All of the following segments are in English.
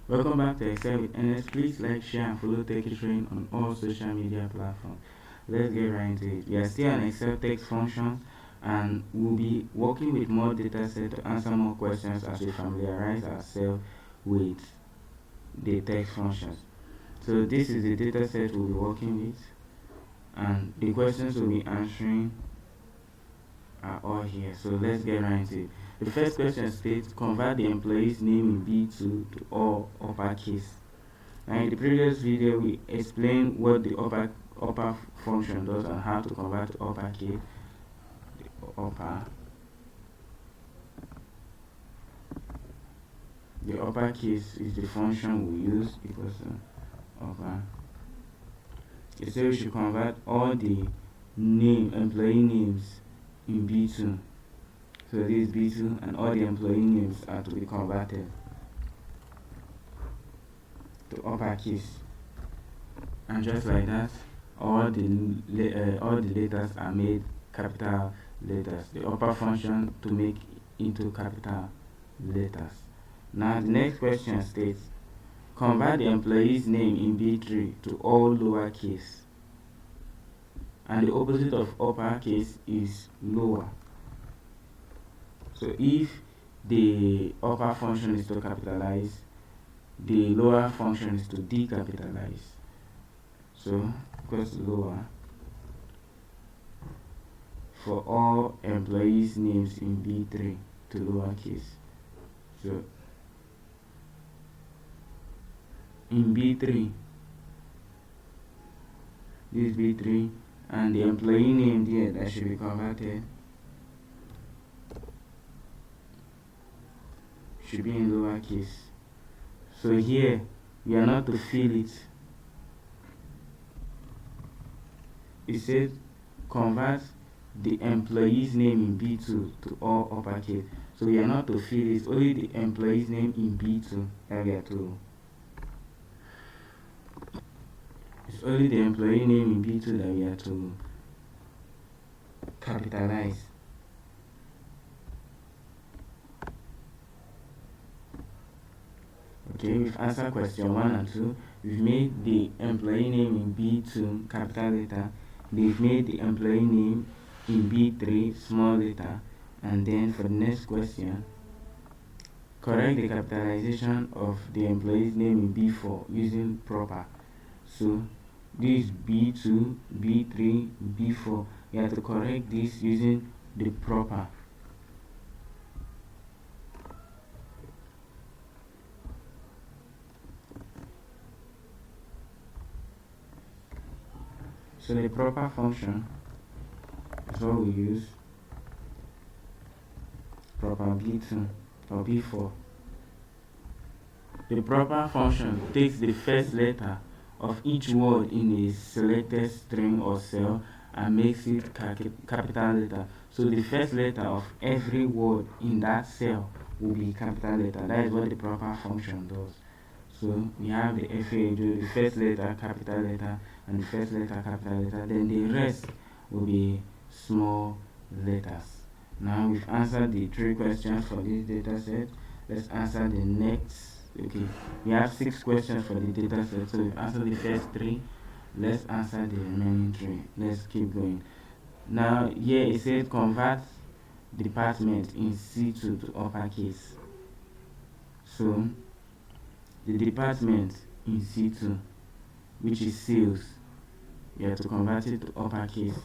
Welcome back to Excel with NS. Please like, share, and follow Tech Train on all social media platforms. Let's get right into it. We are still on Excel text functions, and we'll be working with more data set to answer more questions as we familiarize ourselves with the text functions. So this is the data set we'll be working with, and the questions we'll be answering are all here. So let's get right into it. The first question states, convert the employee's name in B2 to all uppercase. Now in the previous video, we explained what the upper function does and how to convert to uppercase. The uppercase is the function we use because upper. It says we should convert all the employee names in B2. So this is B2, and all the employee names are to be converted to uppercase. And just like that, all the letters are made capital letters. The upper function to make into capital letters. Now the next question states, convert the employee's name in B3 to all lowercase. And the opposite of uppercase is lower. So if the upper function is to capitalize, the lower function is to decapitalize. So equals to lower for all employees' names in B3 to lowercase. So in B3, this is B3, and the employee name there that should be converted should be in lowercase. So here we are not to fill it. It says convert the employee's name in B2 to all uppercase. So we are not to fill it, only the employee's name in B2 that we are to. It's only the employee name in B2 that we are to capitalize. Okay, we've answered question 1 and 2. We've made the employee name in B2 capital letter. They've made the employee name in B3 small letter. And then for the next question, correct the capitalization of the employee's name in B4 using proper. So this is B2, B3, B4. You have to correct this using the proper. So the proper function is what we use, proper B2 or B4. The proper function takes the first letter of each word in a selected string or cell and makes it capital letter. So the first letter of every word in that cell will be capital letter. That is what the proper function does. So we have the FAO, the first letter capital letter and the first letter capital letter, then the rest will be small letters. Now we've answered the 3 questions for this data set. Let's answer the next. Okay, we have 6 questions for the data set, so we've answered the first 3. Let's answer the remaining 3. Let's keep going. Now here it says convert department in C2 to uppercase. So the department in C2, which is sales, we have to convert it to uppercase.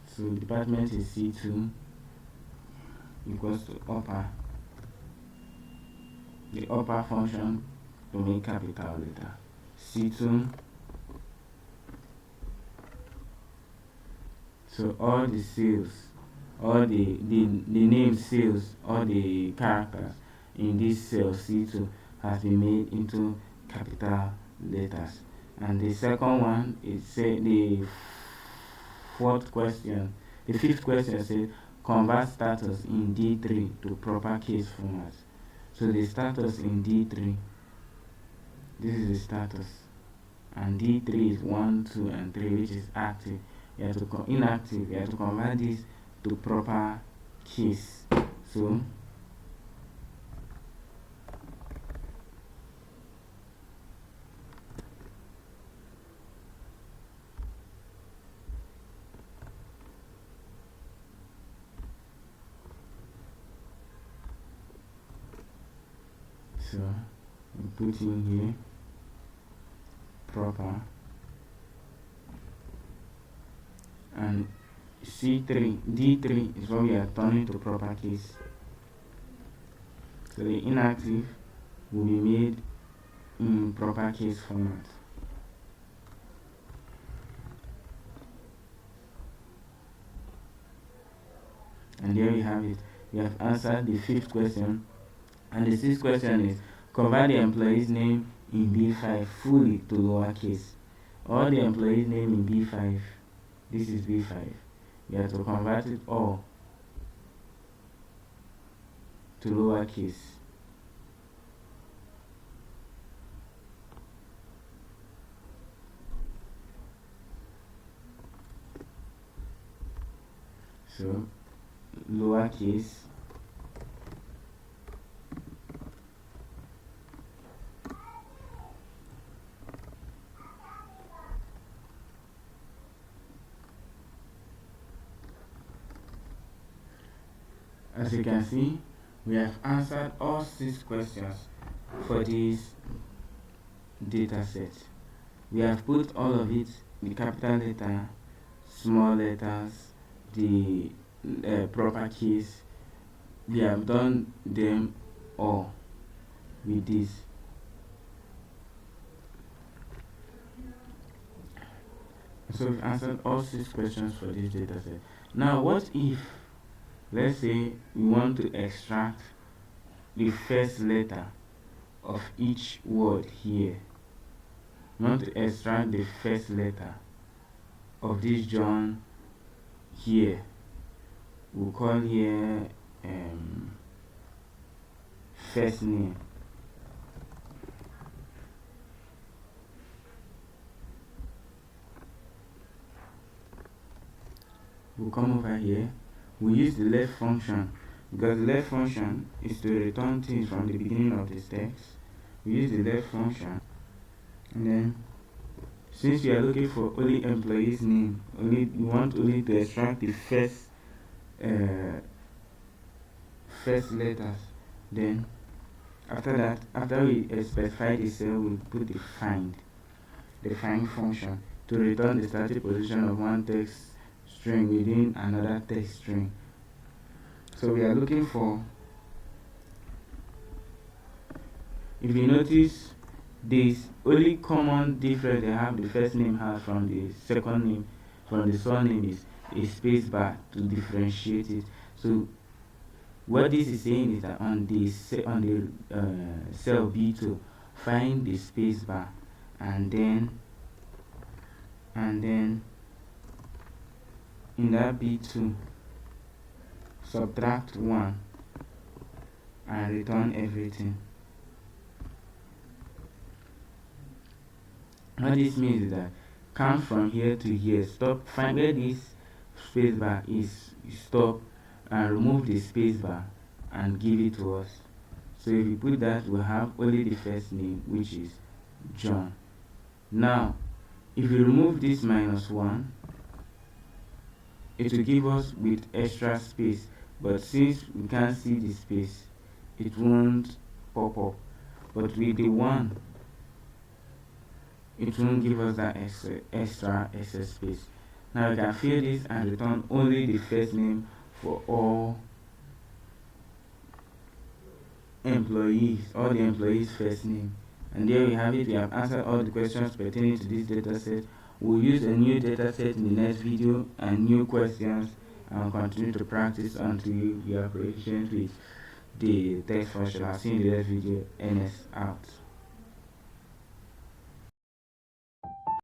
So department is C2 equals to upper. The upper function to make capital letter. C2. So all the sales, all the name sales, all the characters in this cell C2 has been made into capital letters. And the second one is the fifth question says convert status in D3 to proper case format. So the status in D3, this is the status, and D3 is 1, 2, and 3, which is active. You have to inactive. You have to convert this to proper case. So we put in here proper, and D3 is what we are turning to proper case. So the inactive will be made in proper case format. And there we have it. We have answered the 5th question, and the 6th question is convert the employee's name in B5 fully to lowercase. All the employee's name in B5, this is B5, we have to convert it all to lowercase. So lowercase as you can see, we have answered all 6 questions for this data set. We have put all of it, the capital letter, small letters, the proper case. We have done them all with this. So we've answered all 6 questions for this data set. Now what if, let's say, we want to extract the first letter of each word here. We want to extract the first letter of this John here. We'll call here first name. We'll come over here. We use the left function, because the left function is to return things from the beginning of this text. We use the left function, and then since we are looking for only employee's name, we want only to extract the first letters. Then after that, after we specify the cell, we put the find function to return the static position of one text string within another text string. So we are looking for, if you notice, this only common difference they have, the first name has from the second name, from the surname, is a space bar to differentiate it. So what this is saying is that on the cell B2, find the space bar, and then in that B2 subtract 1 and return everything. What this means is that count from here to here, stop, find where this space bar is, stop and remove the space bar and give it to us. So if we put that, we'll have only the first name, which is John. Now if we remove this -1, it will give us with extra space, but since we can't see the space, it won't pop up. But with the 1, it won't give us that extra space. Now we can fill this and return only the first name for all the employees' first name. And there we have it. We have answered all the questions pertaining to this data set. We'll use a new data set in the next video and new questions, and we'll continue to practice until we are proficient with the text function. I'll see you in the next video. NS out.